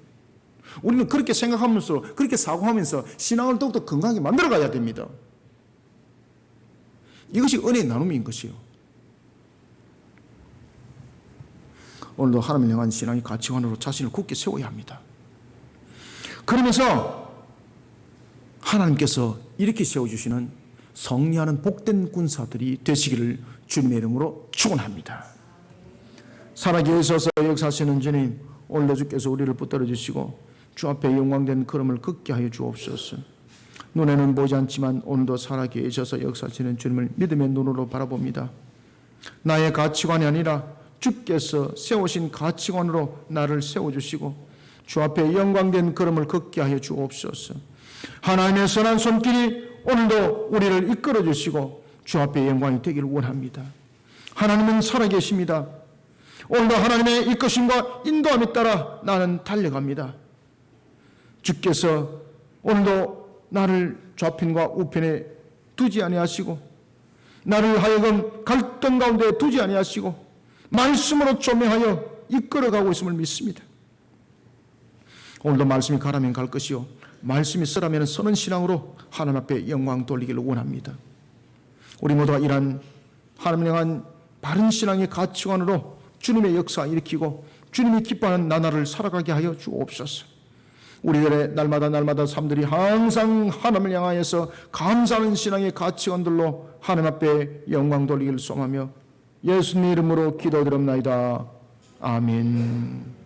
우리는 그렇게 생각하면서 그렇게 사고하면서 신앙을 더욱더 건강하게 만들어가야 됩니다. 이것이 은혜의 나눔인 것이요. 오늘도 하나님을 향한 신앙의 가치관으로 자신을 굳게 세워야 합니다. 그러면서 하나님께서 이렇게 세워주시는 성리하는 복된 군사들이 되시기를 주님의 이름으로 축원합니다. 살아계셔서 역사하시는 주님, 오늘도 주께서 우리를 붙들어 주시고 주 앞에 영광된 걸음을 걷게 하여 주옵소서. 눈에는 보이지 않지만 오늘도 살아계셔서 역사하시는 주님을 믿음의 눈으로 바라봅니다. 나의 가치관이 아니라 주께서 세우신 가치관으로 나를 세워주시고 주 앞에 영광된 걸음을 걷게 하여 주옵소서. 하나님의 선한 손길이 오늘도 우리를 이끌어 주시고 주 앞에 영광이 되기를 원합니다. 하나님은 살아계십니다. 오늘도 하나님의 이끄심과 인도함에 따라 나는 달려갑니다. 주께서 오늘도 나를 좌편과 우편에 두지 아니하시고 나를 하여금 갈등 가운데 두지 아니하시고 말씀으로 조명하여 이끌어가고 있음을 믿습니다. 오늘도 말씀이 가라면 갈 것이요 말씀이 쓰라면 서는 신앙으로 하나님 앞에 영광 돌리기를 원합니다. 우리 모두가 이러한 하나님을 향한 바른 신앙의 가치관으로 주님의 역사 일으키고 주님이 기뻐하는 나날을 살아가게 하여 주옵소서. 우리들의 날마다 삶들이 항상 하나님을 향하여서 감사하는 신앙의 가치관들로 하나님 앞에 영광 돌리기를 소망하며 예수님 이름으로 기도드립나이다. 아멘.